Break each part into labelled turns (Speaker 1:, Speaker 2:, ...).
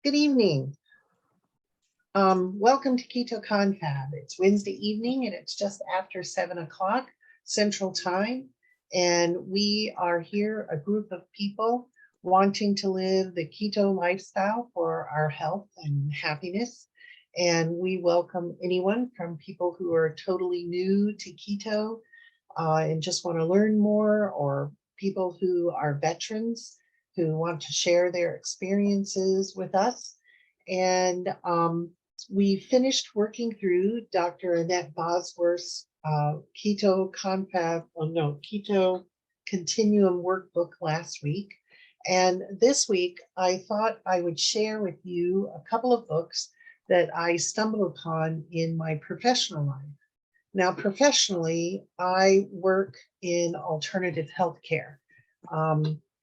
Speaker 1: Good evening. Welcome to Keto Confab. It's Wednesday evening and it's just after 7 o'clock Central Time. And we are here, a group of people wanting to live the keto lifestyle for our health and happiness. And we welcome anyone from people who are totally new to keto and just want to learn more, or people who are veterans who want to share their experiences with us. And we finished working through Dr. Annette Bosworth's Keto Continuum Workbook last week. And this week, I thought I would share with you a couple of books that I stumbled upon in my professional life. Now, professionally, I work in alternative healthcare.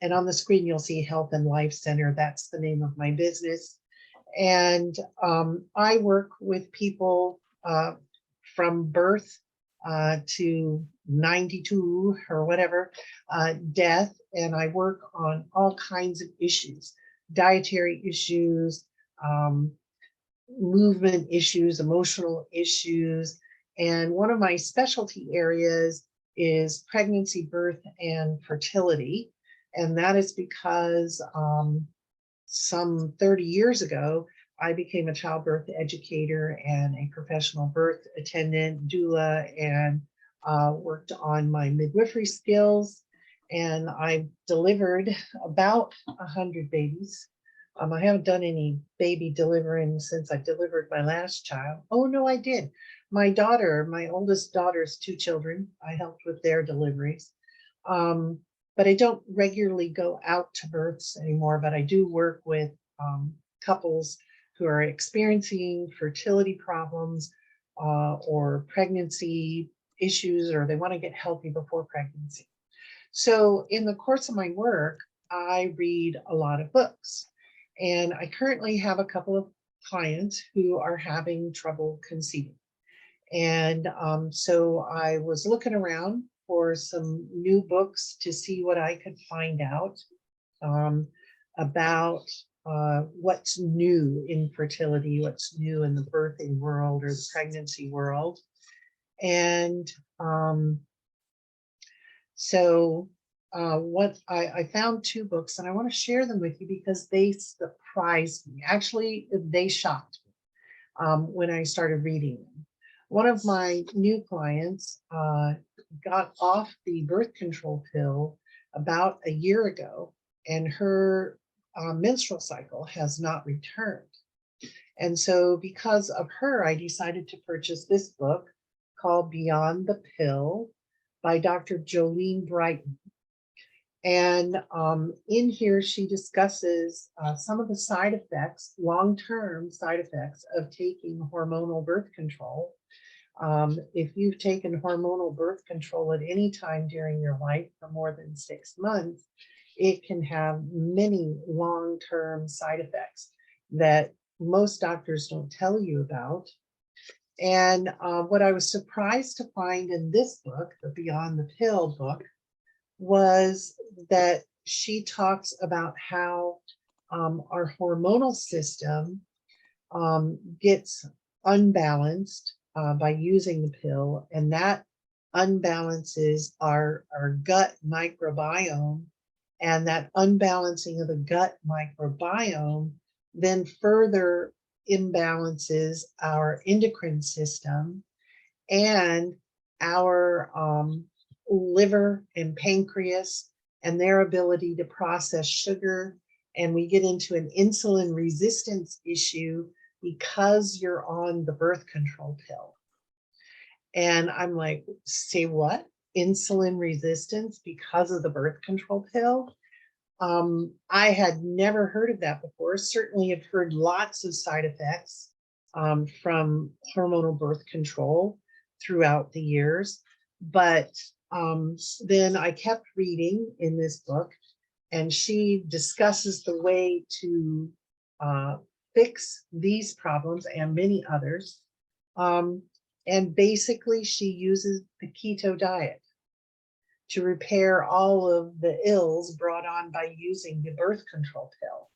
Speaker 1: And on the screen, you'll see Health and Life Center. That's the name of my business. And I work with people from birth to 92 or whatever, death. And I work on all kinds of issues, dietary issues, movement issues, emotional issues. And one of my specialty areas is pregnancy, birth, and fertility. And that is because some 30 years ago, I became a childbirth educator and a professional birth attendant, doula, and worked on my midwifery skills. And I delivered about 100 babies. I haven't done any baby delivering since I delivered my last child. Oh, no, I did. My daughter, my oldest daughter's 2 children, I helped with their deliveries. But I don't regularly go out to births anymore, but I do work with couples who are experiencing fertility problems or pregnancy issues, or they want to get healthy before pregnancy. So in the course of my work, I read a lot of books. And I currently have a couple of clients who are having trouble conceiving. And so I was looking around for some new books to see what I could find out about what's new in fertility, what's new in the birthing world or the pregnancy world. And what I found 2 books, and I want to share them with you because they surprised me. Actually, they shocked me when I started reading them. One of my new clients got off the birth control pill about a year ago, and her menstrual cycle has not returned. And so because of her, I decided to purchase this book called Beyond the Pill by Dr. Jolene Brighton. And in here, she discusses some of the side effects, long-term side effects of taking hormonal birth control. If you've taken hormonal birth control at any time during your life for more than 6 months, it can have many long-term side effects that most doctors don't tell you about. And what I was surprised to find in this book, the Beyond the Pill book, was that she talks about how our hormonal system gets unbalanced by using the pill, and that unbalances our gut microbiome, and that unbalancing of the gut microbiome then further imbalances our endocrine system and our liver and pancreas and their ability to process sugar. And we get into an insulin resistance issue because you're on the birth control pill. And I'm like, say what? Insulin resistance because of the birth control pill? I had never heard of that before. Certainly have heard lots of side effects from hormonal birth control throughout the years. But then I kept reading in this book, and she discusses the way to fix these problems and many others. And basically, she uses the keto diet to repair all of the ills brought on by using the birth control pill.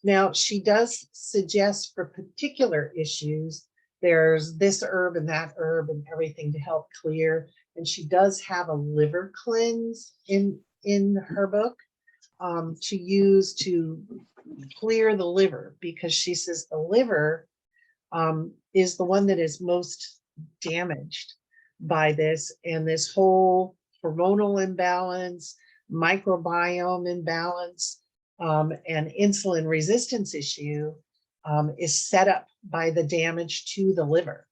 Speaker 1: Now, she does suggest for particular issues, there's this herb and that herb and everything to help clear. And she does have a liver cleanse in her book to use to clear the liver, because she says the liver is the one that is most damaged by this, and this whole hormonal imbalance, microbiome imbalance, and insulin resistance issue is set up by the damage to the liver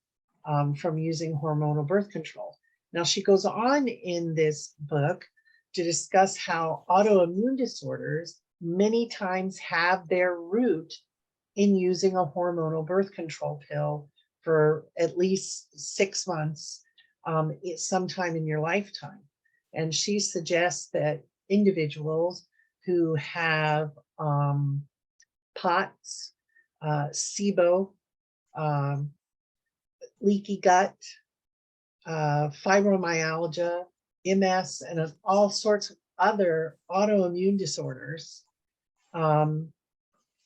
Speaker 1: from using hormonal birth control. Now, she goes on in this book to discuss how autoimmune disorders many times have their root in using a hormonal birth control pill for at least 6 months, sometime in your lifetime. And she suggests that individuals who have POTS, SIBO, leaky gut, fibromyalgia, MS, and all sorts of other autoimmune disorders,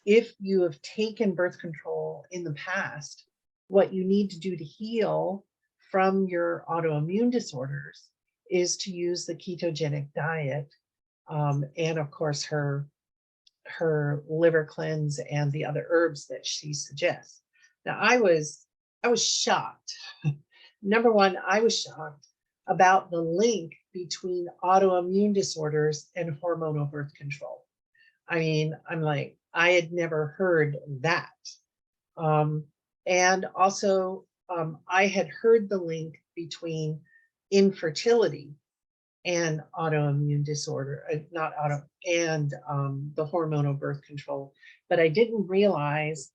Speaker 1: if you have taken birth control in the past, what you need to do to heal from your autoimmune disorders is to use the ketogenic diet, and of course her liver cleanse and the other herbs that she suggests. Now, I was shocked. Number one, I was shocked about the link between autoimmune disorders and hormonal birth control. I mean, I'm like, I had never heard that. And also, I had heard the link between infertility and autoimmune disorder, and the hormonal birth control. But I didn't realize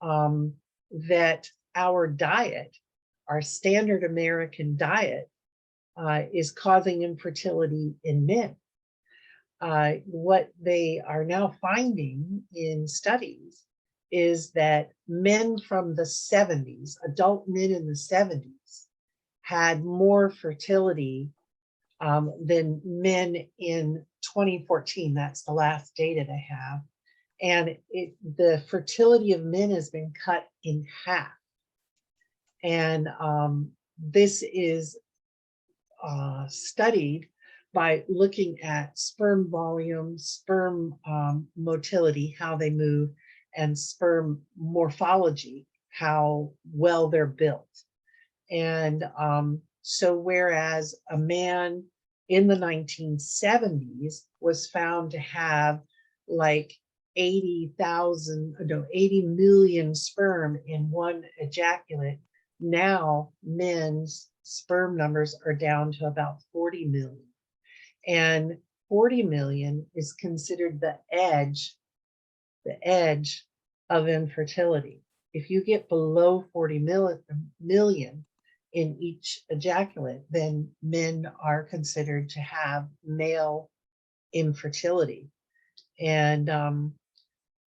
Speaker 1: that our diet, our standard American diet, is causing infertility in men. What they are now finding in studies is that men from the 70s, adult men in the 70s, had more fertility than men in 2014. That's the last data they have. And the fertility of men has been cut in half. And this is studied by looking at sperm volume, sperm motility, how they move, and sperm morphology, how well they're built. And so whereas a man in the 1970s was found to have like 80 million sperm in one ejaculate, now men's sperm numbers are down to about 40 million. And 40 million is considered the edge of infertility. If you get below 40 million in each ejaculate, then men are considered to have male infertility. And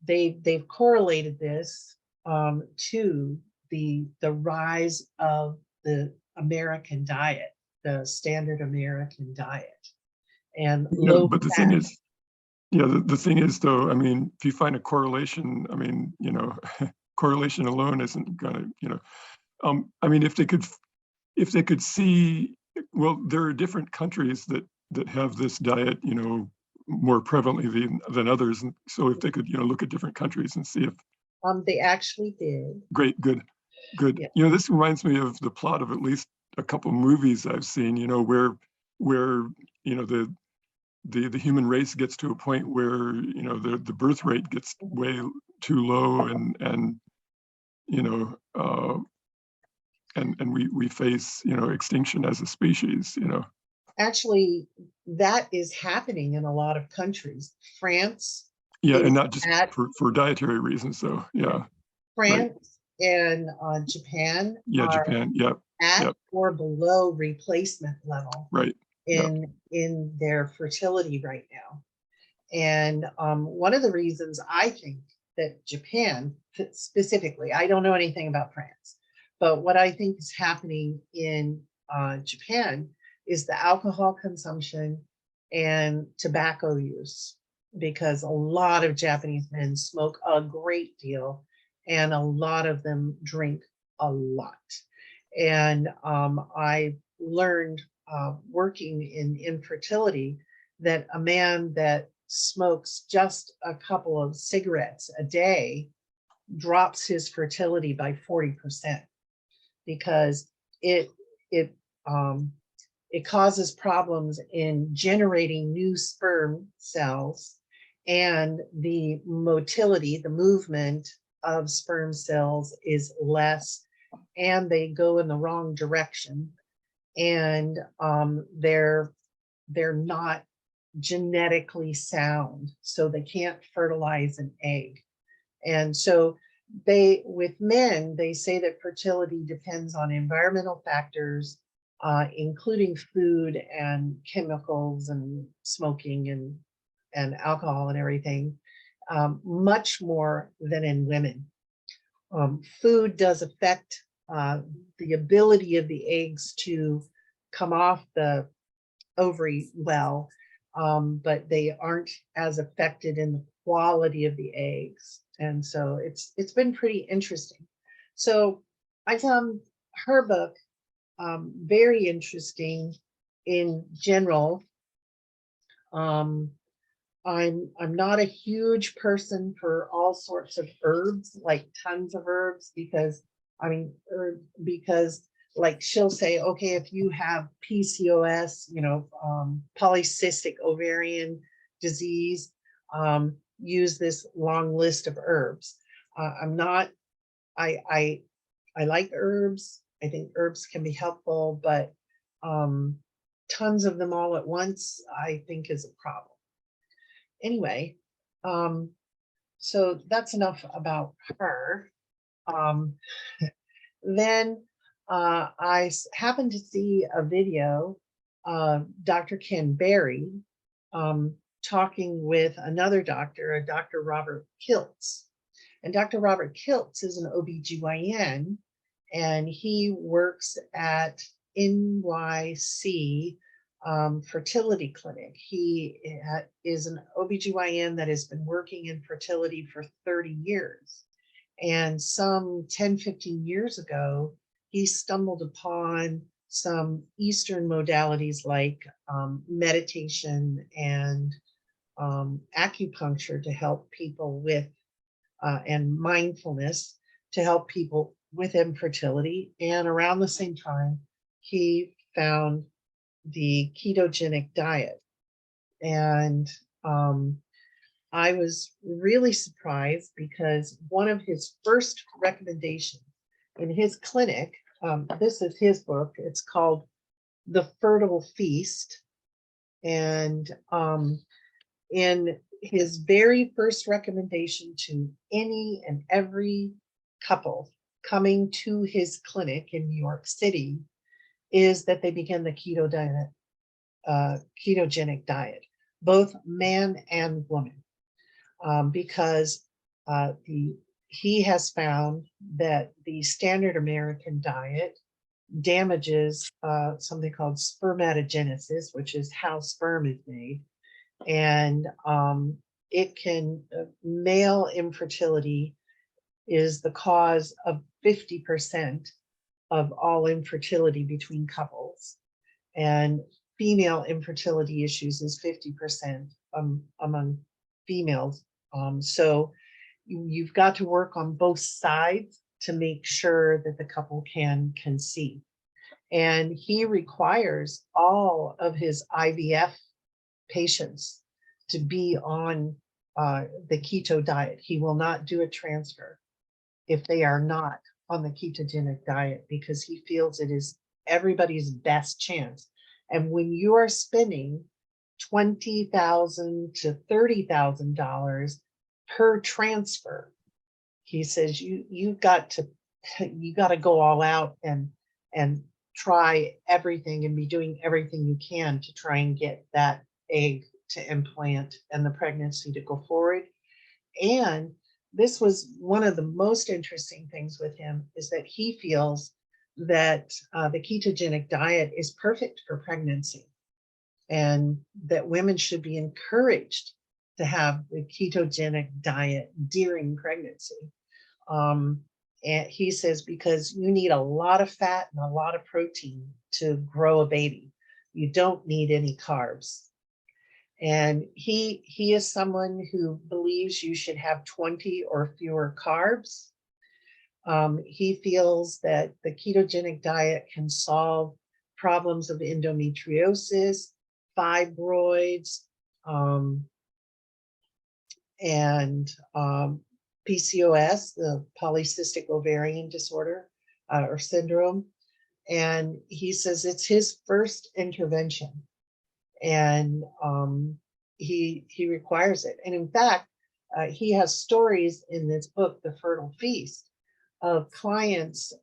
Speaker 1: they've correlated this to the rise of the American diet, the standard American diet. And low
Speaker 2: but the
Speaker 1: fat.
Speaker 2: thing is, the thing is though, I mean, if you find a correlation, I mean, correlation alone isn't gonna, I mean, if they could see, well, there are different countries that have this diet, more prevalently than others. And so if they could, look at different countries and see if
Speaker 1: they actually did.
Speaker 2: Great, good.
Speaker 1: Yeah.
Speaker 2: This reminds me of the plot of at least a couple movies I've seen, where the human race gets to a point where the birth rate gets way too low, and we face extinction as a species.
Speaker 1: Actually, that is happening in a lot of countries. France.
Speaker 2: And not just for dietary reasons, though.
Speaker 1: France and Japan.
Speaker 2: Japan.
Speaker 1: At or below replacement level.
Speaker 2: Right.
Speaker 1: In their fertility right now. And one of the reasons I think that Japan specifically, I don't know anything about France, but what I think is happening in Japan is the alcohol consumption and tobacco use because a lot of Japanese men smoke a great deal and a lot of them drink a lot. And I learned working in infertility that a man that smokes just a couple of cigarettes a day drops his fertility by 40% because it um, it causes problems in generating new sperm cells, and the motility, the movement of sperm cells is less, and they go in the wrong direction, and they're not genetically sound, so they can't fertilize an egg. And so with men, they say that fertility depends on environmental factors, including food and chemicals and smoking and alcohol and everything, much more than in women. Food does affect the ability of the eggs to come off the ovary well, but they aren't as affected in the quality of the eggs. And so it's been pretty interesting. So I found her book very interesting in general. I'm not a huge person for all sorts of herbs, like tons of herbs, because like she'll say, okay, if you have PCOS, polycystic ovarian disease, use this long list of herbs. I like herbs. I think herbs can be helpful, but tons of them all at once, I think is a problem. Anyway, so that's enough about her. Then I happened to see a video of Dr. Ken Berry talking with another doctor, Dr. Robert Kiltz. And Dr. Robert Kiltz is an OBGYN, and he works at NYC Fertility Clinic. He is an OBGYN that has been working in fertility for 30 years. And some 10, 15 years ago, he stumbled upon some Eastern modalities like meditation and acupuncture to help people with, and mindfulness to help people with infertility. And around the same time, he found the ketogenic diet. And I was really surprised because one of his first recommendations in his clinic, this is his book, it's called The Fertile Feast. And in his very first recommendation to any and every couple coming to his clinic in New York City is that they begin the ketogenic diet, both man and woman, because he has found that the standard American diet damages something called spermatogenesis, which is how sperm is made. And it can, male infertility is the cause of 50% of all infertility between couples. And female infertility issues is 50% among females. So you've got to work on both sides to make sure that the couple can conceive. And he requires all of his IVF patients to be on the keto diet. He will not do a transfer if they are not on the ketogenic diet, because he feels it is everybody's best chance. And when you are spending $20,000 to $30,000 per transfer, he says you got to go all out and try everything and be doing everything you can to try and get that egg to implant and the pregnancy to go forward. And this was one of the most interesting things with him, is that he feels that the ketogenic diet is perfect for pregnancy, and that women should be encouraged to have the ketogenic diet during pregnancy. And he says, because you need a lot of fat and a lot of protein to grow a baby. You don't need any carbs. And he is someone who believes you should have 20 or fewer carbs. He feels that the ketogenic diet can solve problems of endometriosis, fibroids, and PCOS, the polycystic ovarian disorder or syndrome. And he says it's his first intervention, and he requires it. And in fact, he has stories in this book, The Fertile Feast, of clients.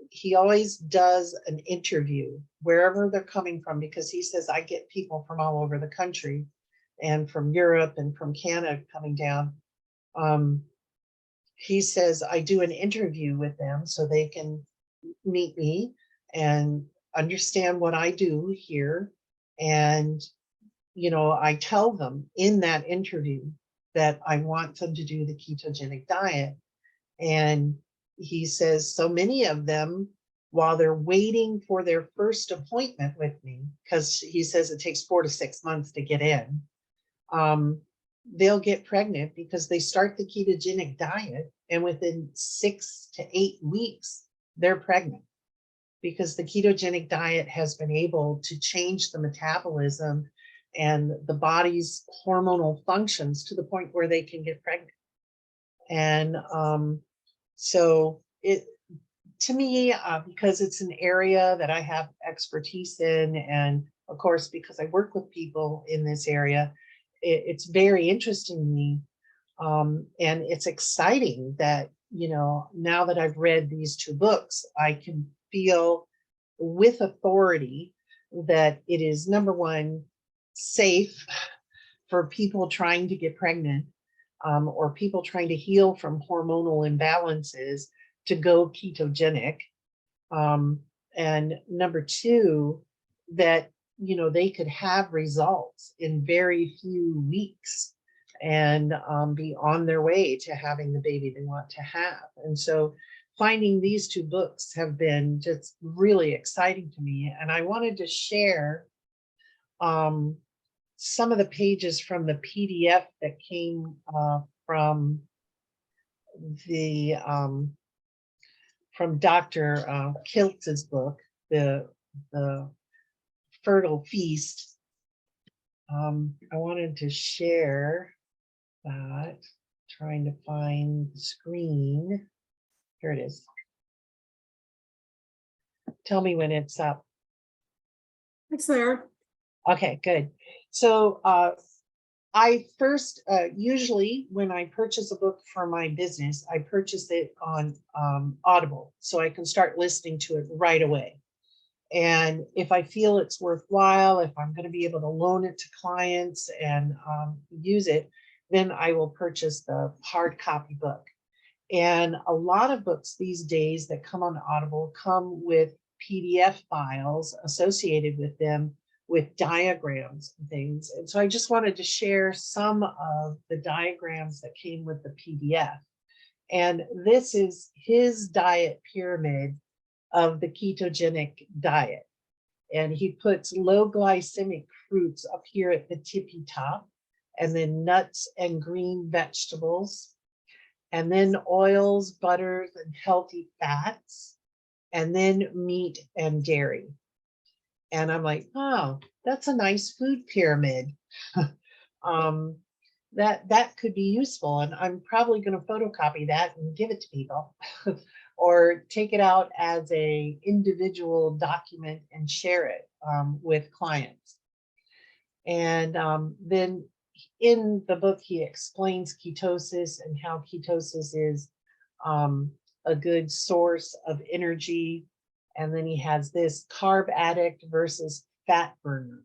Speaker 1: He always does an interview wherever they're coming from, because he says, I get people from all over the country and from Europe and from Canada coming down. He says, I do an interview with them so they can meet me and understand what I do here. And, you know, I tell them in that interview that I want them to do the ketogenic diet. And he says, so many of them, while they're waiting for their first appointment with me, because he says it takes 4 to 6 months to get in, they'll get pregnant because they start the ketogenic diet, and within 6 to 8 weeks, they're pregnant, because the ketogenic diet has been able to change the metabolism and the body's hormonal functions to the point where they can get pregnant. And so it, to me, because it's an area that I have expertise in, and of course, because I work with people in this area, it's very interesting to me. And it's exciting that, you know, now that I've read these 2 books, I can feel with authority that it is, number one, safe for people trying to get pregnant, or people trying to heal from hormonal imbalances to go ketogenic. And number 2, that, you know, they could have results in very few weeks and be on their way to having the baby they want to have. And so finding these 2 books have been just really exciting to me. And I wanted to share some of the pages from the PDF that came from the from Dr. Kiltz's book, the Fertile Feast. I wanted to share that, trying to find the screen. Here it is. Tell me when it's up.
Speaker 3: It's there.
Speaker 1: Okay, good. So I first, usually when I purchase a book for my business, I purchase it on Audible, so I can start listening to it right away. And if I feel it's worthwhile, if I'm going to be able to loan it to clients and use it, then I will purchase the hard copy book. And a lot of books these days that come on Audible come with PDF files associated with them, with diagrams and things. And so I just wanted to share some of the diagrams that came with the PDF. And this is his diet pyramid of the ketogenic diet. And he puts low glycemic fruits up here at the tippy top, and then nuts and green vegetables, and then oils, butters, and healthy fats, and then meat and dairy. And I'm like, oh, that's a nice food pyramid. That could be useful. And I'm probably going to photocopy that and give it to people or take it out as a individual document and share it with clients. And then in the book, he explains ketosis and how ketosis is a good source of energy. And then he has this carb addict versus fat burner.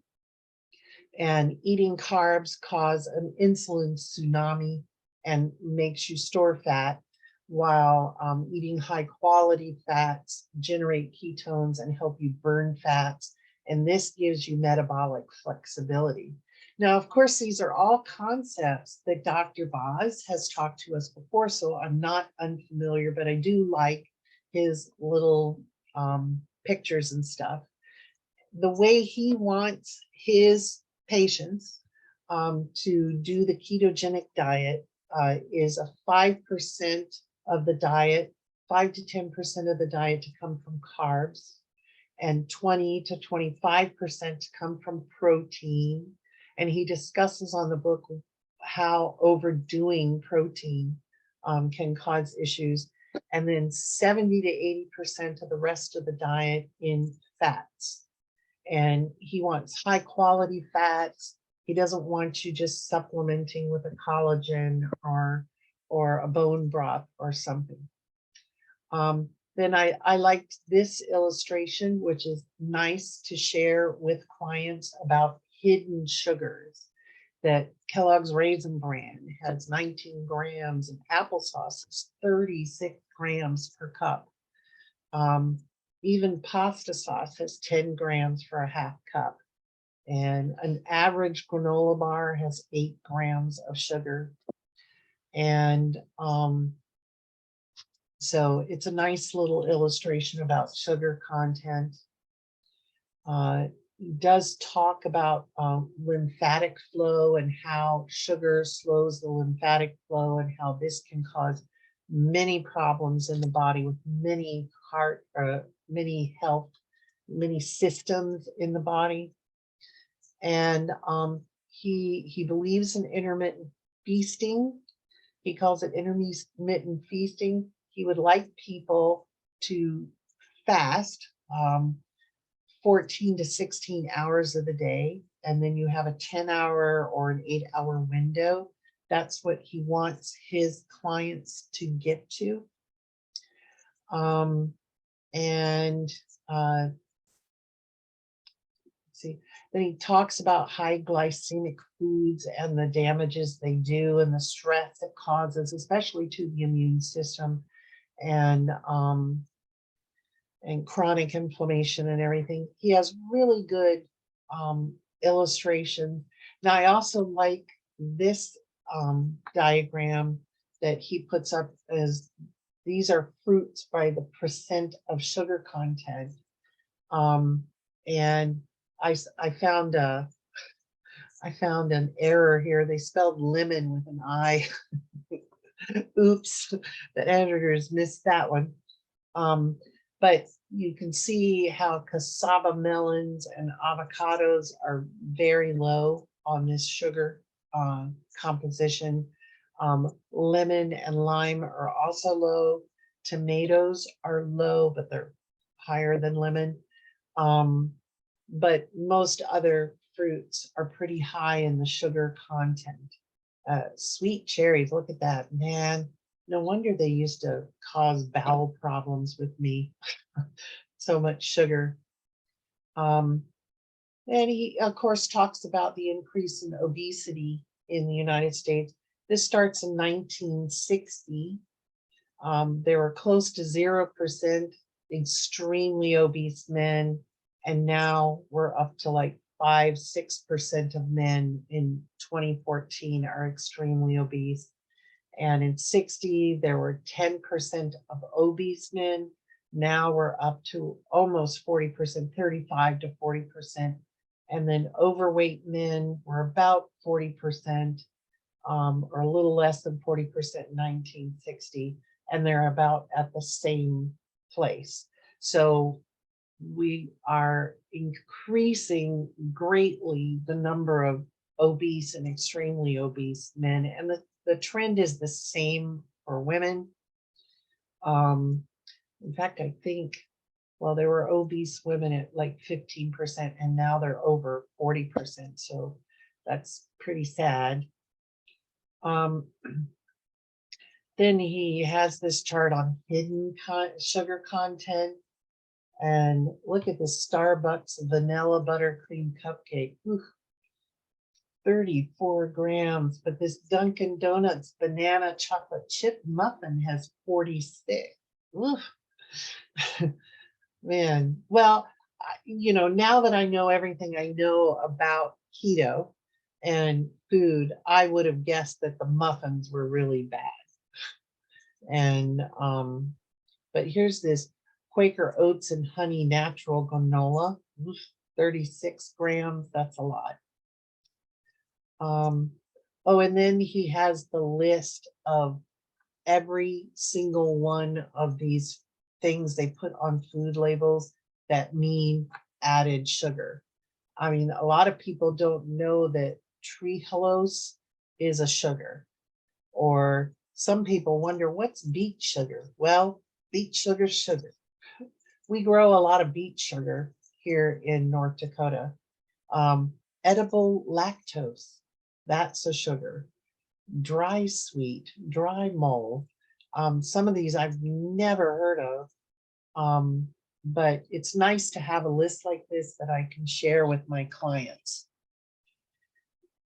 Speaker 1: And eating carbs cause an insulin tsunami and makes you store fat, while eating high quality fats generate ketones and help you burn fats. And this gives you metabolic flexibility. Now, of course, these are all concepts that Dr. Boz has talked to us before, so I'm not unfamiliar, but I do like his little pictures and stuff. The way he wants his patients to do the ketogenic diet is a 5% of the diet, 5 to 10% of the diet to come from carbs, and 20 to 25% to come from protein. And he discusses on the book how overdoing protein can cause issues. And then 70 to 80% of the rest of the diet in fats. And he wants high quality fats. He doesn't want you just supplementing with a collagen or a bone broth or something. Then I liked this illustration, which is nice to share with clients about hidden sugars. That Kellogg's Raisin Bran has 19 grams and applesauce is 36 grams per cup. Even pasta sauce has 10 grams for a half cup. And an average granola bar has 8 grams of sugar. And so it's a nice little illustration about sugar content. He does talk about lymphatic flow and how sugar slows the lymphatic flow and how this can cause many problems in the body with many many health, many systems in the body. And he believes in intermittent feasting. He calls it intermittent feasting. He would like people to fast 14 to 16 hours of the day, and then you have a 10-hour or an 8-hour window. That's what he wants his clients to get to. See, then he talks about high glycemic foods and the damages they do and the stress it causes, especially to the immune system, and chronic inflammation and everything. He has really good illustration. Now, I also like this diagram that he puts up as these are fruits by the percent of sugar content. And I found an error here. They spelled lemon with an I. Oops, the editors missed that one. But you can see how cassava melons and avocados are very low on this sugar composition. Lemon and lime are also low. Tomatoes are low, but they're higher than lemon. But most other fruits are pretty high in the sugar content. Sweet cherries, look at that, man. No wonder they used to cause bowel problems with me. So much sugar. And he, of course, talks about the increase in obesity in the United States. This starts in 1960. There were close to 0% extremely obese men, and now we're up to like 5-6% of men in 2014 are extremely obese. And in 60, there were 10% of obese men. Now we're up to almost 40%, 35 to 40%. And then overweight men were about 40%, or a little less than 40% in 1960. And they're about at the same place. So we are increasing greatly the number of obese and extremely obese men. And the trend is the same for women. In fact, I think, well, there were obese women at like 15%, and now they're over 40%. So that's pretty sad. Then he has this chart on hidden sugar content. And look at this Starbucks vanilla buttercream cupcake. Ooh, 34 grams. But this Dunkin' Donuts banana chocolate chip muffin has 46. Ooh. Man, well, you know, now that I know everything I know about keto and food, I would have guessed that the muffins were really bad. And, but here's this Quaker Oats and Honey Natural Granola, 36 grams, that's a lot. Oh, and then he has the list of every single one of these things they put on food labels that mean added sugar. I mean, a lot of people don't know that trehalose is a sugar, or some people wonder what's beet sugar. Well, beet sugar is sugar. We grow a lot of beet sugar here in North Dakota. Edible lactose, that's a sugar. Dry sweet, dry mole. Some of these I've never heard of, but it's nice to have a list like this that I can share with my clients.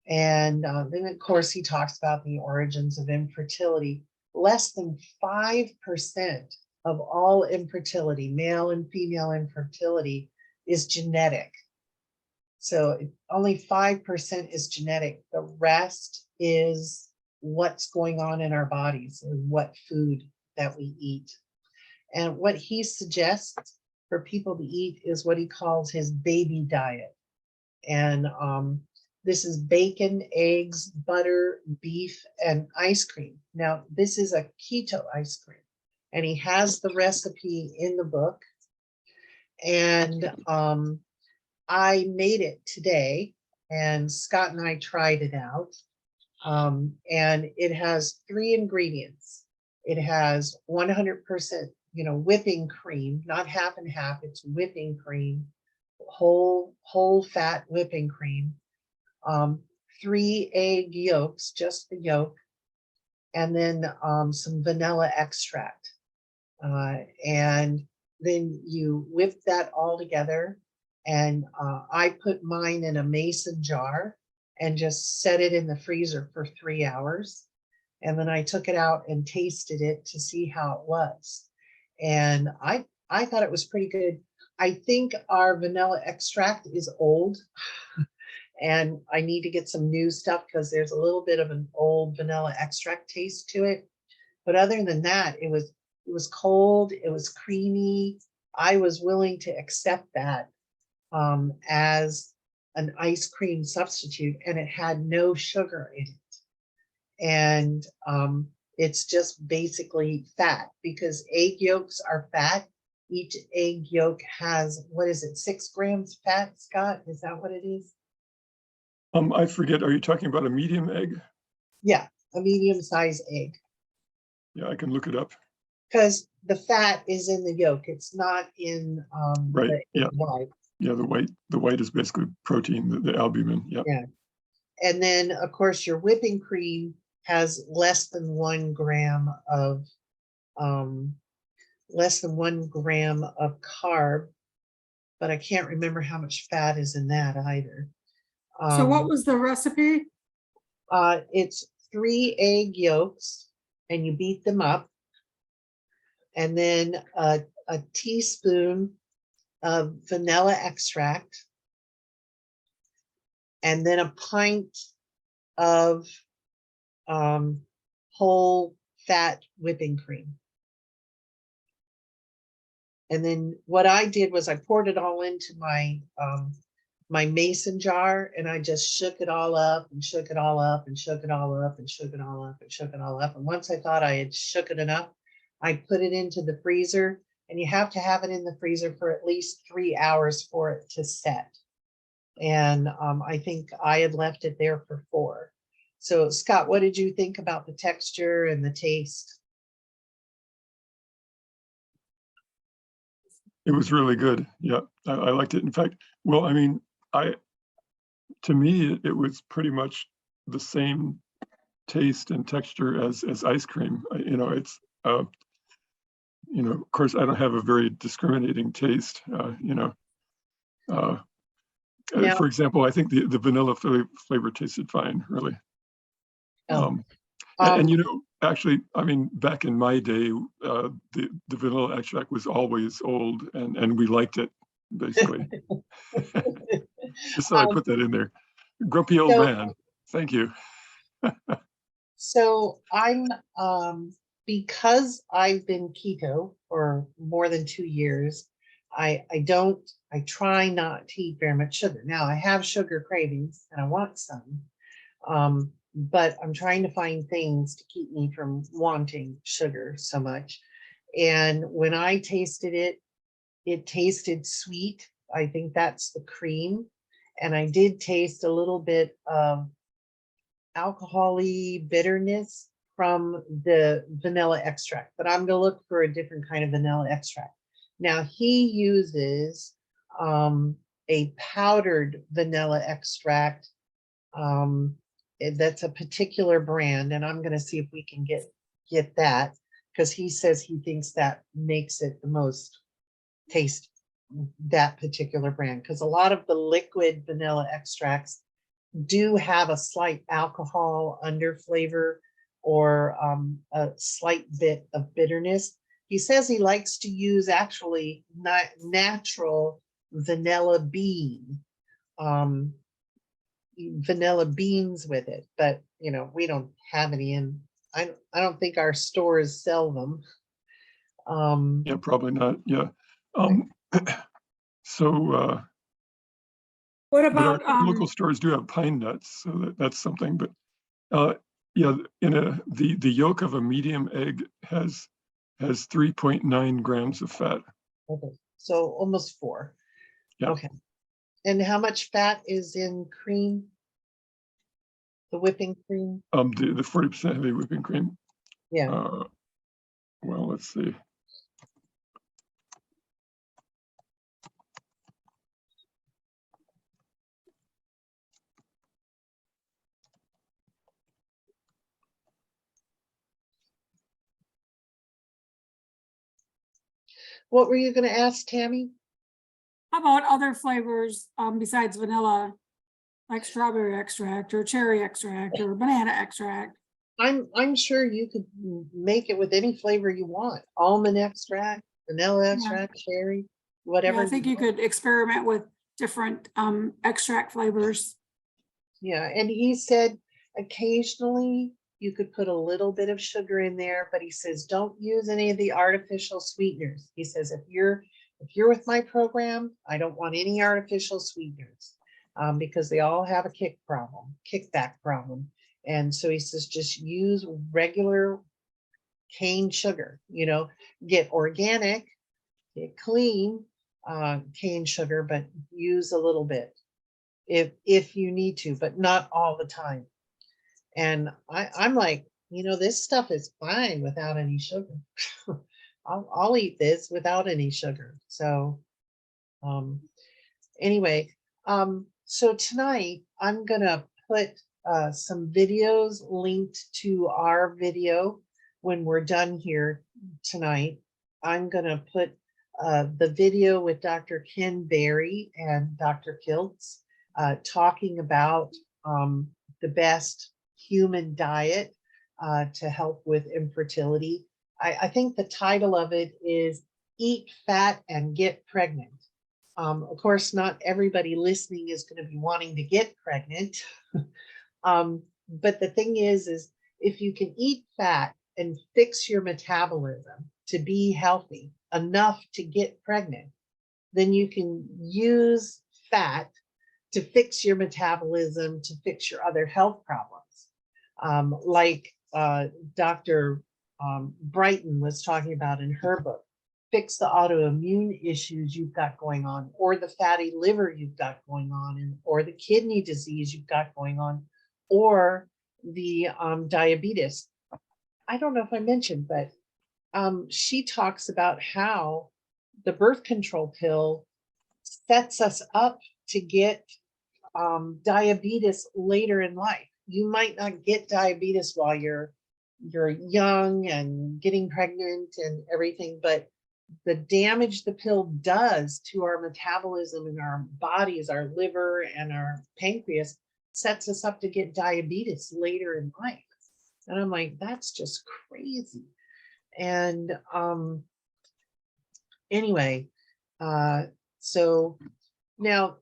Speaker 1: And then, of course, he talks about the origins of infertility. Less than 5% of all infertility, male and female infertility, is genetic. So only 5% is genetic. The rest is what's going on in our bodies and what food that we eat. And what he suggests for people to eat is what he calls his baby diet. And this is bacon, eggs, butter, beef, and ice cream. Now, this is a keto ice cream, and he has the recipe in the book. And I made it today, and Scott and I tried it out. And it has 3 ingredients. It has 100%, whipping cream, not half and half, it's whipping cream, whole fat whipping cream, 3 egg yolks, just the yolk, and then some vanilla extract. And then you whip that all together. And I put mine in a mason jar and just set it in the freezer for 3 hours. And then I took it out and tasted it to see how it was. And I thought it was pretty good. I think our vanilla extract is old and I need to get some new stuff because there's a little bit of an old vanilla extract taste to it. But other than that, it was cold, it was creamy. I was willing to accept that as an ice cream substitute, and it had no sugar in it. And it's just basically fat, because egg yolks are fat. Each egg yolk has, 6 grams fat, Scott? Is that what it is?
Speaker 2: I forget, are you talking about a medium egg?
Speaker 1: Yeah, a medium-sized egg.
Speaker 2: Yeah, I can look it up.
Speaker 1: Because the fat is in the yolk. It's not in
Speaker 2: Right.
Speaker 1: the
Speaker 2: Yeah.
Speaker 1: white.
Speaker 2: Yeah, the white is basically protein, the albumin. Yeah.
Speaker 1: Yeah. And then, of course, your whipping cream has less than 1 gram of carb, but I can't remember how much fat is in that either.
Speaker 3: So what was the recipe?
Speaker 1: It's 3 egg yolks, and you beat them up, and then a teaspoon of vanilla extract, and then a pint of whole fat whipping cream. And then what I did was I poured it all into my my mason jar, and I just shook it all up and shook it all up and shook it all up and shook it all up and shook it all up. And once I thought I had shook it enough, I put it into the freezer, and you have to have it in the freezer for at least 3 hours for it to set. And I think I had left it there for 4. So Scott, what did you think about the texture and the taste?
Speaker 2: It was really good. Yeah, I liked it. In fact, well, I mean, to me, it was pretty much the same taste and texture as ice cream. It's, of course, I don't have a very discriminating taste,
Speaker 1: Now-
Speaker 2: for example, I think the vanilla flavor tasted fine, really. And actually, I mean, back in my day, the vanilla extract was always old, and we liked it, basically. Just thought I'd put that in there. Grumpy old man. Thank you.
Speaker 1: So I'm, because I've been keto for more than 2 years, I try not to eat very much sugar. Now I have sugar cravings and I want some, but I'm trying to find things to keep me from wanting sugar so much. And when I tasted it, it tasted sweet. I think that's the cream. And I did taste a little bit of alcohol-y bitterness from the vanilla extract, but I'm going to look for a different kind of vanilla extract. Now he uses a powdered vanilla extract. That's a particular brand, and I'm going to see if we can get that, because he says he thinks that makes it the most tasty, that particular brand, because a lot of the liquid vanilla extracts do have a slight alcohol under flavor or a slight bit of bitterness. He says he likes to use actually not natural vanilla vanilla beans with it, but you know, we don't have any in. I don't think our stores sell them.
Speaker 2: Yeah, probably not. Yeah. So
Speaker 3: What
Speaker 2: but
Speaker 3: about,
Speaker 2: our local stores do have pine nuts, so that's something. But yeah, the yolk of a medium egg has 3.9 grams of fat.
Speaker 1: Okay, so almost 4.
Speaker 2: Yeah.
Speaker 1: Okay. And how much fat is in cream? The whipping cream?
Speaker 2: The 40% heavy whipping cream.
Speaker 1: Yeah.
Speaker 2: Well, let's see.
Speaker 1: What were you going to ask, Tammy?
Speaker 3: how about other flavors besides vanilla, like strawberry extract or cherry extract or banana extract?
Speaker 1: I'm sure you could make it with any flavor you want. Almond extract, vanilla extract, cherry, whatever.
Speaker 3: Yeah, I think you could experiment with different extract flavors.
Speaker 1: Yeah, and he said occasionally you could put a little bit of sugar in there, but he says don't use any of the artificial sweeteners. He says if you're with my program, I don't want any artificial sweeteners, because they all have a kickback problem. And so he says just use regular cane sugar, you know, get organic, get clean cane sugar, but use a little bit if you need to, but not all the time. And I'm like, you know, this stuff is fine without any sugar. I'll eat this without any sugar. So anyway, so tonight I'm gonna put some videos linked to our video when we're done here tonight. I'm gonna put the video with Dr. Ken Berry and Dr. Kiltz talking about the best human diet to help with infertility. I think the title of it is Eat Fat and Get Pregnant. Of course, not everybody listening is going to be wanting to get pregnant. But the thing is if you can eat fat and fix your metabolism to be healthy enough to get pregnant, then you can use fat to fix your metabolism, to fix your other health problems. Like Dr. Brighton was talking about in her book, fix the autoimmune issues you've got going on, or the fatty liver you've got going on, or the kidney disease you've got going on, or the diabetes. I don't know if I mentioned, but she talks about how the birth control pill sets us up to get diabetes later in life. You might not get diabetes while you're young and getting pregnant and everything, but the damage the pill does to our metabolism and our bodies, our liver and our pancreas, sets us up to get diabetes later in life. And I'm like, that's just crazy. And anyway, so now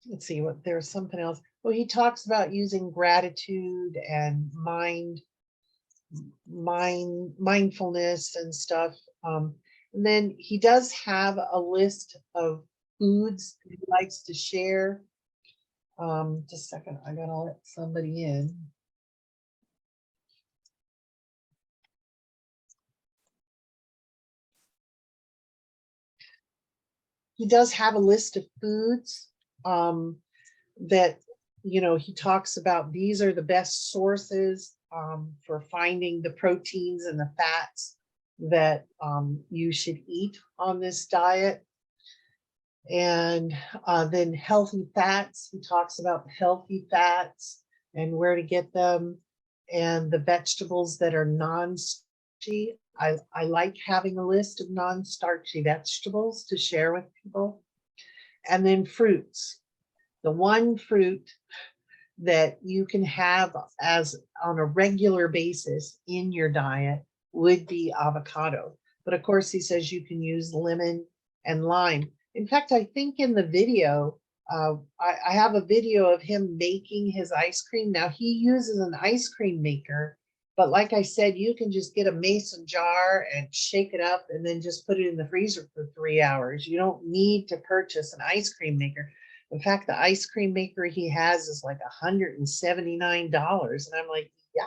Speaker 1: let's see what there's something else. Well, he talks about using gratitude and mindfulness and stuff. And then he does have a list of foods he likes to share. Just a second, I gotta let somebody in. He does have a list of foods that, he talks about. These are the best sources for finding the proteins and the fats that you should eat on this diet. And then healthy fats, he talks about healthy fats and where to get them, and the vegetables that are non-starchy. I like having a list of non-starchy vegetables to share with people. And then fruits. The one fruit that you can have as on a regular basis in your diet would be avocado. But of course, he says you can use lemon and lime. In fact, I think in the video, I have a video of him making his ice cream. Now he uses an ice cream maker, but like I said, you can just get a mason jar and shake it up and then just put it in the freezer for 3 hours. You don't need to purchase an ice cream maker. In fact, the ice cream maker he has is like $179. And I'm like, yeah,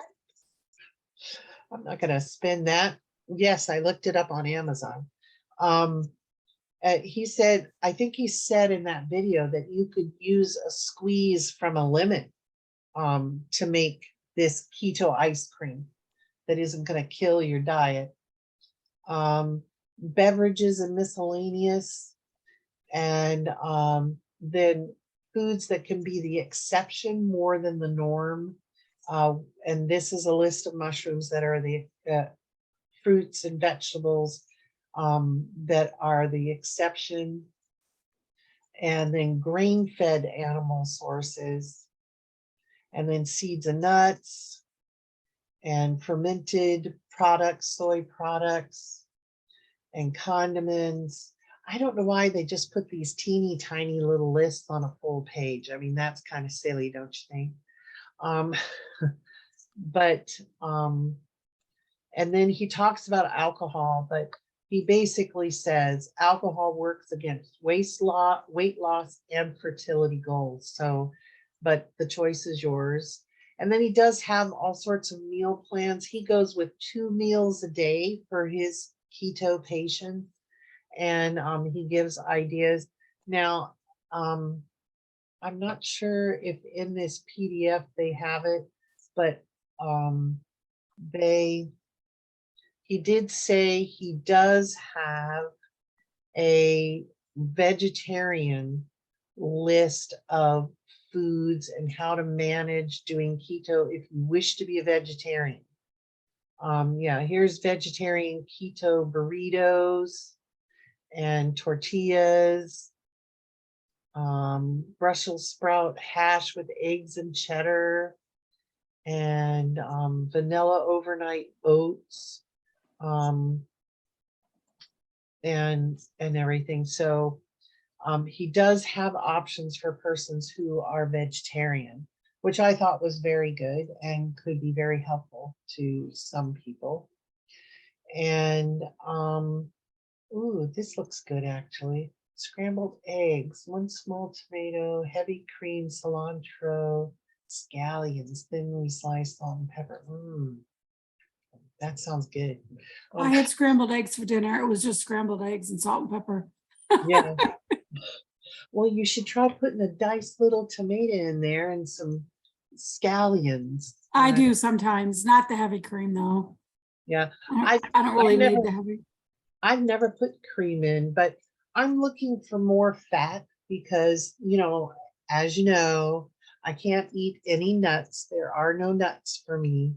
Speaker 1: I'm not going to spend that. Yes, I looked it up on Amazon. He said, I think he said in that video that you could use a squeeze from a lemon to make this keto ice cream that isn't going to kill your diet. Beverages and miscellaneous, and then foods that can be the exception more than the norm. And this is a list of mushrooms that are the fruits and vegetables that are the exception. And then grain-fed animal sources, and then seeds and nuts, and fermented products, soy products, and condiments. I don't know why they just put these teeny tiny little lists on a full page. I mean, that's kind of silly, don't you think? And then he talks about alcohol, but he basically says alcohol works against weight loss, and fertility goals. So, but the choice is yours. And then he does have all sorts of meal plans. He goes with 2 meals a day for his keto patients, and he gives ideas. Now, I'm not sure if in this PDF they have it, but he did say he does have a vegetarian list of foods and how to manage doing keto if you wish to be a vegetarian. Yeah, here's vegetarian keto burritos and tortillas, Brussels sprout hash with eggs and cheddar, and vanilla overnight oats, and everything. So he does have options for persons who are vegetarian, which I thought was very good and could be very helpful to some people. And ooh, this looks good actually. Scrambled eggs, 1 small tomato, heavy cream, cilantro, scallions, thinly sliced salt and pepper. That sounds good.
Speaker 3: I had scrambled eggs for dinner. It was just scrambled eggs and salt and pepper.
Speaker 1: Yeah. Well, you should try putting a diced little tomato in there and some scallions.
Speaker 3: I do sometimes, not the heavy cream though.
Speaker 1: Yeah.
Speaker 3: I don't really need the heavy.
Speaker 1: I've never put cream in, but I'm looking for more fat because, as you know, I can't eat any nuts. There are no nuts for me.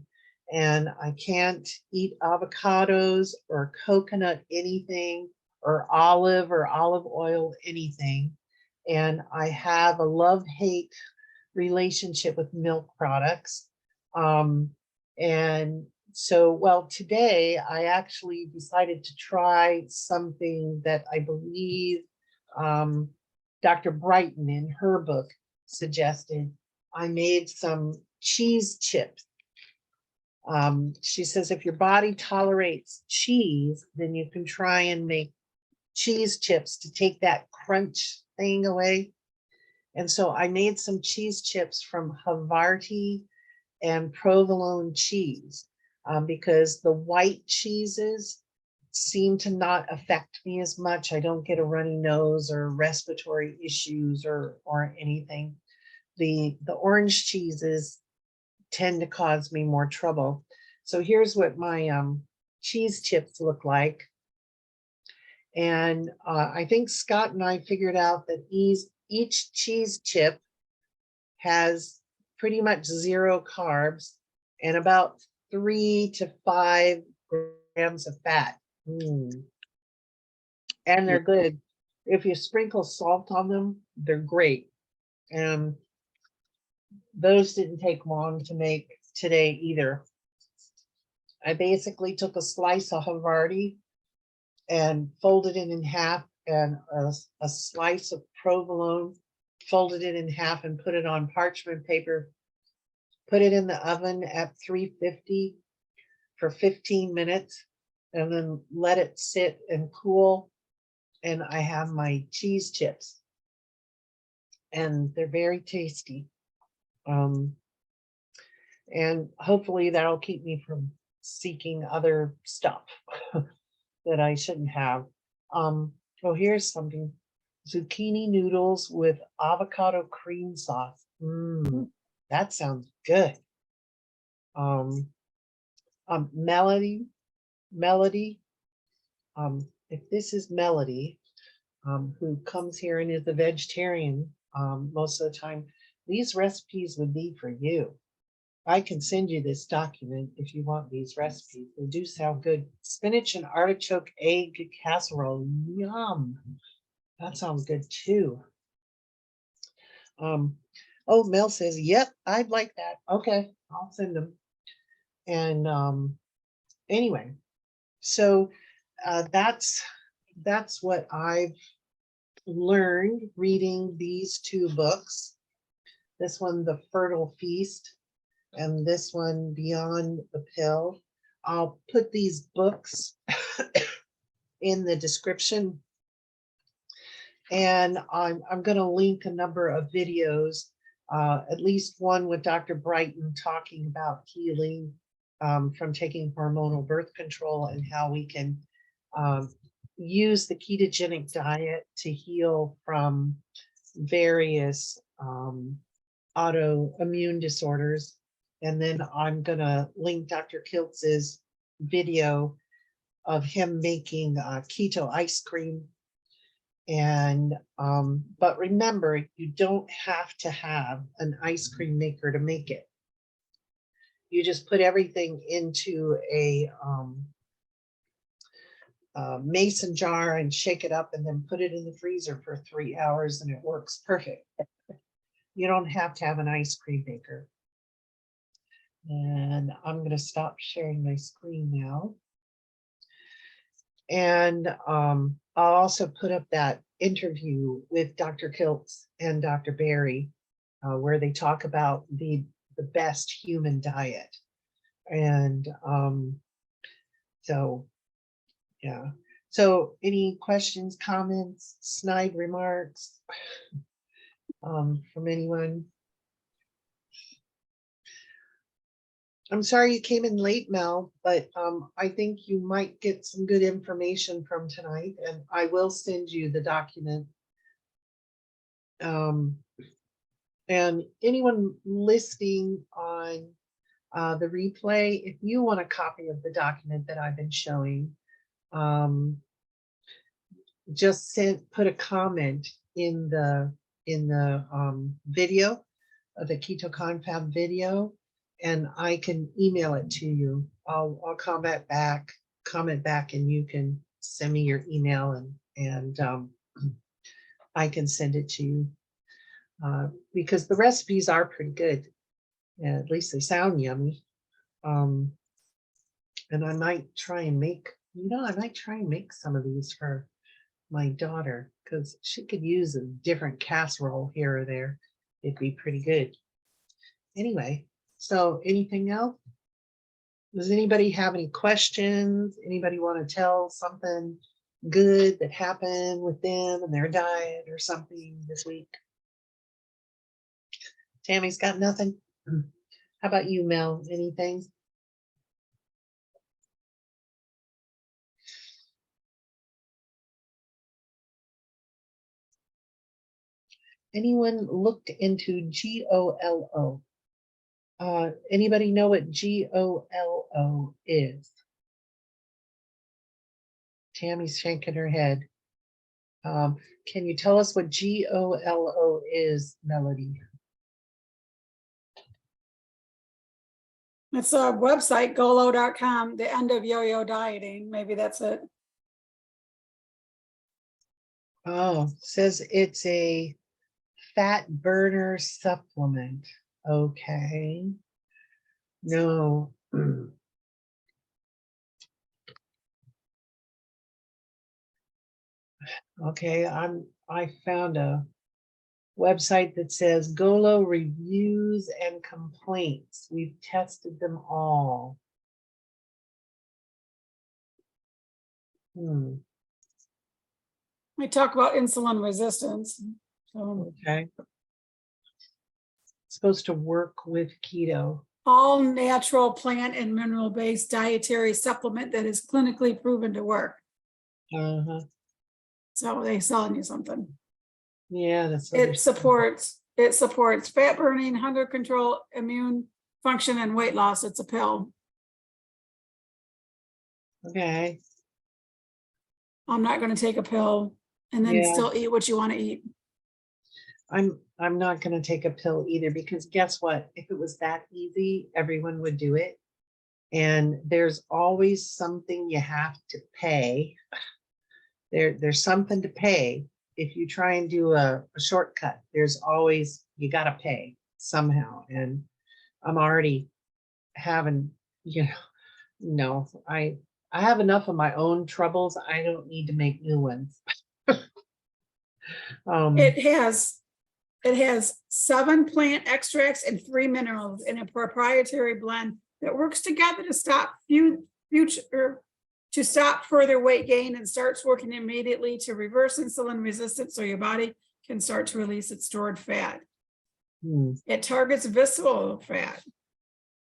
Speaker 1: And I can't eat avocados or coconut anything, or olive oil anything. And I have a love-hate relationship with milk products. And so, well, today I actually decided to try something that I believe Dr. Brighton in her book suggested. I made some cheese chips. She says if your body tolerates cheese, then you can try and make cheese chips to take that crunch thing away. And so I made some cheese chips from Havarti and provolone cheese, because the white cheeses seem to not affect me as much. I don't get a runny nose or respiratory issues or anything. The orange cheeses tend to cause me more trouble. So here's what my cheese chips look like. And I think Scott and I figured out that each cheese chip has pretty much 0 carbs and about 3 to 5 grams of fat. And they're good. If you sprinkle salt on them, they're great. And those didn't take long to make today either. I basically took a slice of Havarti and folded it in half, and a slice of provolone, folded it in half and put it on parchment paper, put it in the oven at 350 for 15 minutes, and then let it sit and cool. And I have my cheese chips, and they're very tasty. And hopefully that'll keep me from seeking other stuff that I shouldn't have. Oh, here's something. Zucchini noodles with avocado cream sauce. That sounds good. Melody, if this is Melody, who comes here and is a vegetarian most of the time, these recipes would be for you. I can send you this document if you want these recipes. They do sound good. Spinach and artichoke egg casserole. Yum. That sounds good too. Oh, Mel says, yep, I'd like that. Okay, I'll send them. And anyway, so that's what I've learned reading these 2 books. This one, The Fertile Feast, and this one, Beyond the Pill. I'll put these books in the description, and I'm going to link a number of videos, at least one with Dr. Brighton talking about healing from taking hormonal birth control and how we can use the ketogenic diet to heal from various autoimmune disorders. And then I'm going to link Dr. Kiltz's video of him making keto ice cream. And but remember, you don't have to have an ice cream maker to make it. You just put everything into a mason jar and shake it up, and then put it in the freezer for 3 hours, and it works perfect. You don't have to have an ice cream maker. And I'm going to stop sharing my screen now. And I'll also put up that interview with Dr. Kiltz and Dr. Berry, where they talk about the best human diet. And so, yeah. So any questions, comments, snide remarks from anyone? I'm sorry you came in late, Mel, but I think you might get some good information from tonight, and I will send you the document. And anyone listening on the replay, if you want a copy of the document that I've been showing, just put a comment in the video, the Keto Confab video, and I can email it to you. I'll comment back, and you can send me your email, and I can send it to you, because the recipes are pretty good. Yeah, at least they sound yummy. And I might try and make, some of these for my daughter, because she could use a different casserole here or there. It'd be pretty good. Anyway, so anything else? Does anybody have any questions? Anybody want to tell something good that happened with them and their diet or something this week? Tammy's got nothing. How about you, Mel? Anything? Anyone looked into GOLO? Anybody know what GOLO is? Tammy's shaking her head. Can you tell us what GOLO is, Melody?
Speaker 3: It's a website, golo.com, the end of yo-yo dieting. Maybe that's it.
Speaker 1: Oh, says it's a fat burner supplement. Okay. No. Okay, I found a website that says GOLO reviews and complaints. We've tested them all.
Speaker 3: We talk about insulin resistance. So
Speaker 1: Okay. It's supposed to work with keto.
Speaker 3: all natural plant and mineral-based dietary supplement that is clinically proven to work.
Speaker 1: Uh-huh.
Speaker 3: So they selling you something.
Speaker 1: Yeah, that's
Speaker 3: It supports fat burning, hunger control, immune function, and weight loss. It's a pill.
Speaker 1: okay.
Speaker 3: I'm not going to take a pill and then
Speaker 1: Yeah.
Speaker 3: still eat what you want to eat.
Speaker 1: I'm not going to take a pill either, because guess what? If it was that easy, everyone would do it. And there's always something you have to pay. There's something to pay. If you try and do a shortcut, there's always, you got to pay somehow. And I'm already having, no, I have enough of my own troubles. I don't need to make new ones.
Speaker 3: It has 7 plant extracts and 3 minerals in a proprietary blend that works together to stop further weight gain and starts working immediately to reverse insulin resistance so your body can start to release its stored fat. It targets visceral fat.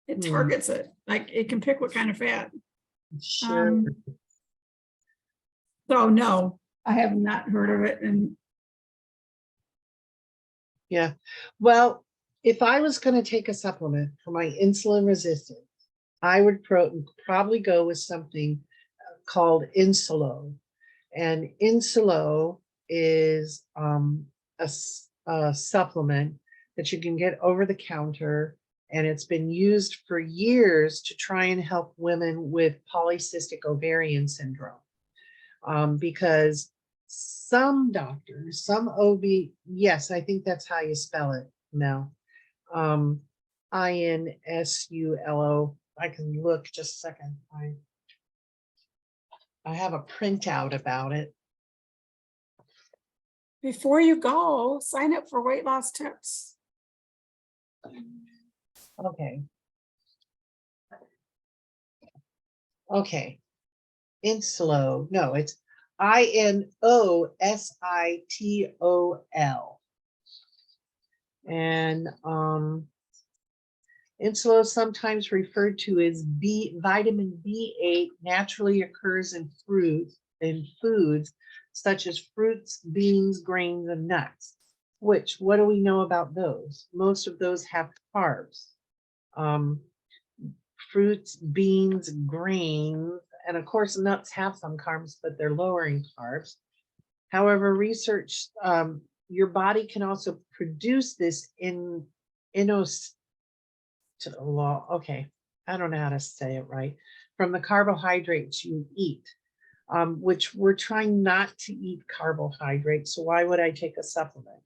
Speaker 3: It targets it. Like it can pick what kind of fat.
Speaker 1: Sure.
Speaker 3: So no, I have not heard of it. And
Speaker 1: Yeah. Well, if I was going to take a supplement for my insulin resistance, I would probably go with something called Insulo. And Insulo is a supplement that you can get over the counter. And it's been used for years to try and help women with polycystic ovarian syndrome. Because some doctors, some OB, yes, I think that's how you spell it, Mel. INSULO. I can look just a second. I have a printout about it.
Speaker 3: before you go, sign up for weight loss tips.
Speaker 1: Okay. Okay. Insulo. No, it's INOSITOL. And Insulo is sometimes referred to as vitamin B8, naturally occurs in foods such as fruits, beans, grains, and nuts. What do we know about those? Most of those have carbs. Fruits, beans, grains, and of course nuts have some carbs, but they're lowering carbs. However, research, your body can also produce this okay, I don't know how to say it right, from the carbohydrates you eat, which we're trying not to eat carbohydrates. So why would I take a supplement?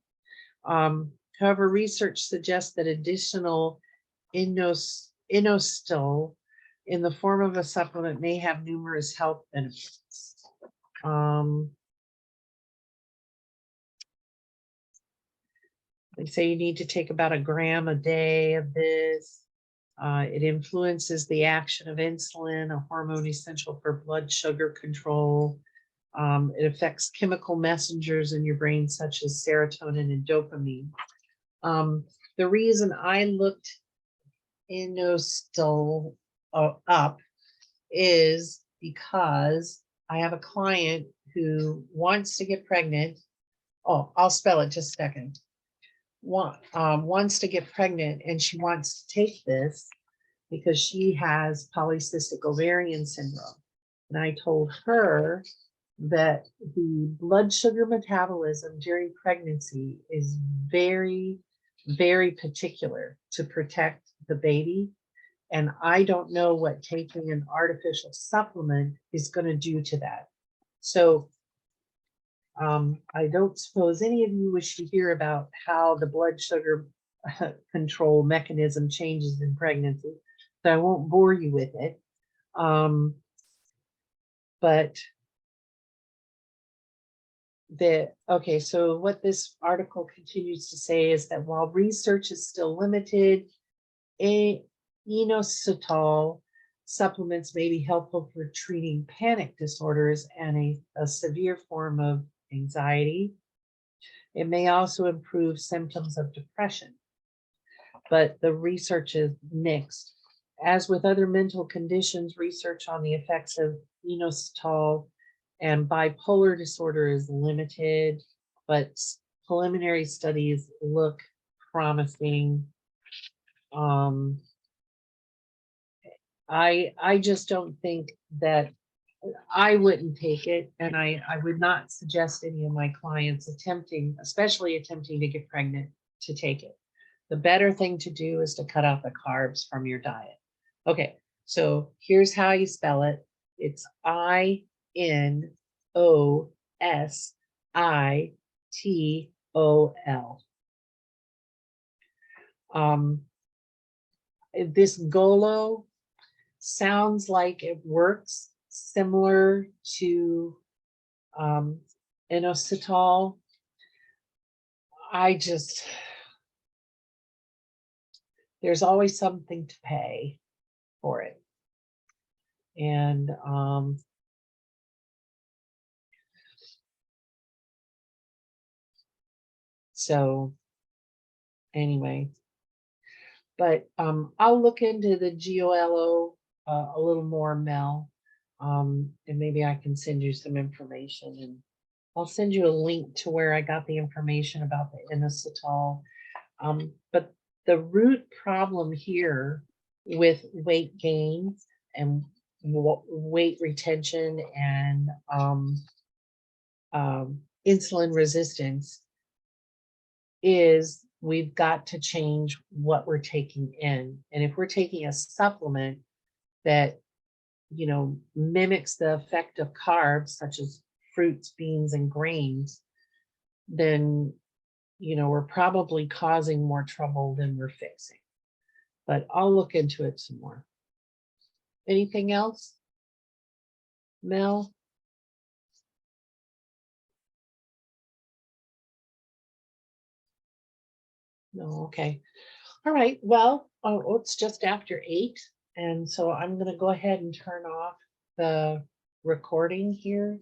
Speaker 1: However, research suggests that additional inositol in the form of a supplement may have numerous health benefits. They say you need to take about 1 gram a day of this. It influences the action of insulin, a hormone essential for blood sugar control. It affects chemical messengers in your brain, such as serotonin and dopamine. The reason I looked inositol up is because I have a client who wants to get pregnant. Oh, I'll spell it just a second. Wants to get pregnant, and she wants to take this because she has polycystic ovarian syndrome. And I told her that the blood sugar metabolism during pregnancy is very, very particular to protect the baby. And I don't know what taking an artificial supplement is going to do to that. So I don't suppose any of you wish to hear about how the blood sugar control mechanism changes in pregnancy, so I won't bore you with it. But okay, so what this article continues to say is that while research is still limited, inositol supplements may be helpful for treating panic disorders and a severe form of anxiety. It may also improve symptoms of depression, but the research is mixed. As with other mental conditions, research on the effects of inositol and bipolar disorder is limited, but preliminary studies look promising. I just don't think that I wouldn't take it, and I would not suggest any of my clients especially attempting to get pregnant, to take it. The better thing to do is to cut out the carbs from your diet. Okay, so here's how you spell it. It's inositol. This Golo sounds like it works similar to inositol. There's always something to pay for it. And so anyway, but I'll look into the GOLO a little more, Mel, and maybe I can send you some information, and I'll send you a link to where I got the information about the inositol. But the root problem here with weight gain and weight retention and insulin resistance is we've got to change what we're taking in. And if we're taking a supplement that, mimics the effect of carbs, such as fruits, beans, and grains, then, we're probably causing more trouble than we're fixing. But I'll look into it some more. Anything else, Mel? No, okay. All right, well, it's just after 8, and so I'm going to go ahead and turn off the recording here.